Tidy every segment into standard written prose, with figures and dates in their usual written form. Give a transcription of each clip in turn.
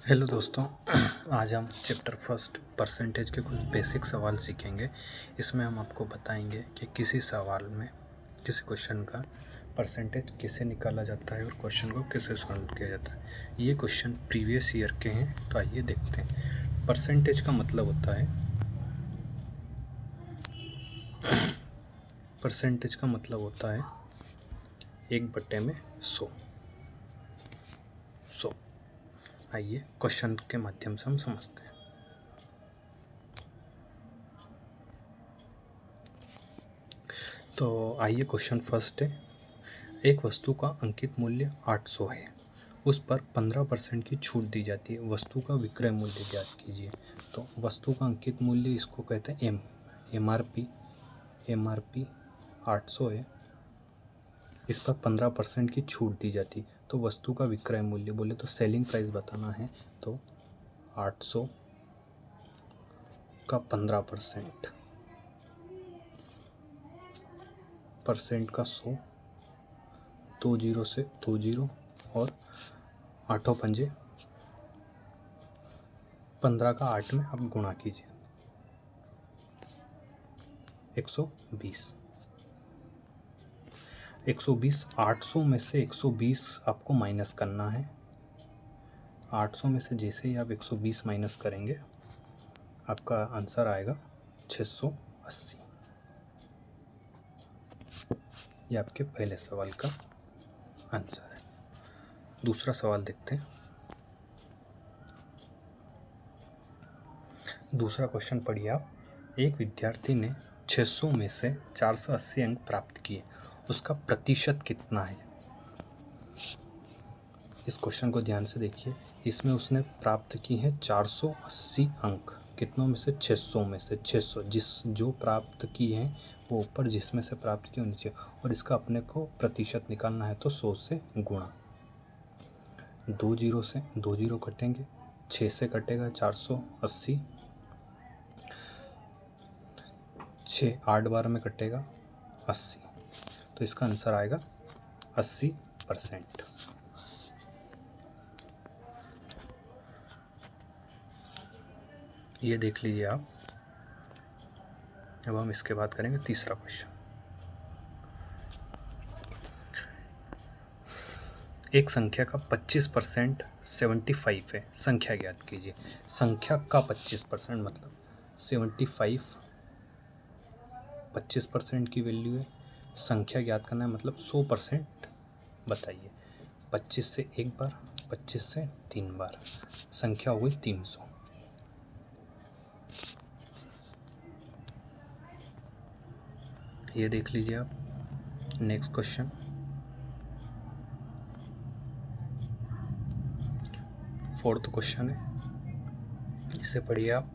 Hello दोस्तों। आज हम चैप्टर फर्स्ट परसेंटेज के कुछ बेसिक सवाल सीखेंगे। इसमें हम आपको बताएंगे कि किसी सवाल में किसी क्वेश्चन का परसेंटेज कैसे निकाला जाता है और क्वेश्चन को कैसे सॉल्व किया जाता है। ये क्वेश्चन प्रीवियस ईयर के हैं, तो आइए देखते हैं। परसेंटेज का मतलब होता है परसेंटेज का मतलब होता है 1/100। आइए क्वेश्चन के माध्यम से हम समझते हैं। तो आइए क्वेश्चन फर्स्ट है। एक वस्तु का अंकित मूल्य 800 है, उस पर 15% की छूट दी जाती है। वस्तु का विक्रय मूल्य ज्ञात कीजिए। तो वस्तु का अंकित मूल्य इसको कहते हैं एम आर पी 800 है, इस पर 15% की छूट दी जाती। तो वस्तु का विक्रय मूल्य बोले तो सेलिंग प्राइस बताना है, तो 800 का 15% का 100, 2 जीरो से 2 जीरो और 8 पंजे 15 का 8 में आप गुणा कीजिए, 120। 800 में से 120 आपको माइनस करना है। 800 में से जैसे ही आप 120 माइनस करेंगे आपका आंसर आएगा 680। ये आपके पहले सवाल का आंसर है। दूसरा सवाल देखते हैं। दूसरा क्वेश्चन पढ़िए आप। एक विद्यार्थी ने 600 में से 480 अंक प्राप्त किए, उसका प्रतिशत कितना है? इस क्वेश्चन को ध्यान से देखिए। इसमें उसने प्राप्त की है 480 अंक। कितनों में से? 600 में से। 600 जो प्राप्त की हैं वो ऊपर, जिसमें से प्राप्त की वो नीचे, और इसका अपने को प्रतिशत निकालना है तो 100 से गुणा। 2 जीरो से 2 जीरो कटेंगे, 6 से कटेगा 480, 6 8 बार में कटेगा 80। तो इसका आंसर आएगा 80%। ये देख लीजिए आप। अब हम इसके बाद करेंगे तीसरा क्वेश्चन। एक संख्या का 25% 75 है, संख्या ज्ञात कीजिए। संख्या का 25% मतलब 75 25% की वैल्यू है। संख्या ज्ञात करना है मतलब 100% बताइए। 25 से एक बार, 25 से 3 बार, संख्या हो गई 300। ये देख लीजिए आप। नेक्स्ट क्वेश्चन, फोर्थ क्वेश्चन है, इसे पढ़िए आप।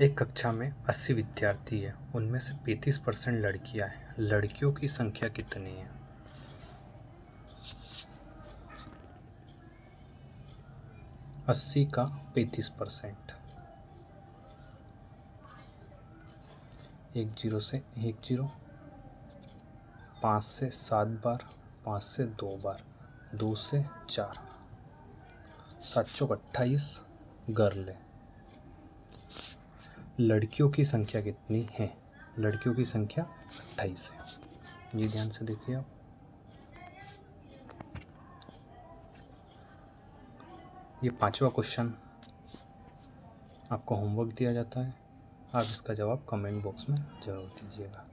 एक कक्षा में 80 विद्यार्थी है, उनमें से 35% लड़कियां हैं। लड़कियों की संख्या कितनी है? 80 का 35%, 1 जीरो से 1 जीरो, 5 से 7 बार, 5 से 2 बार, 2 से 4, 7 चौक 28 गर्ल है। लड़कियों की संख्या कितनी है? लड़कियों की संख्या 28 है। ये ध्यान से देखिए आप। ये 5वां क्वेश्चन आपको होमवर्क दिया जाता है। आप इसका जवाब कमेंट बॉक्स में ज़रूर दीजिएगा।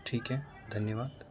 ठीक है, धन्यवाद।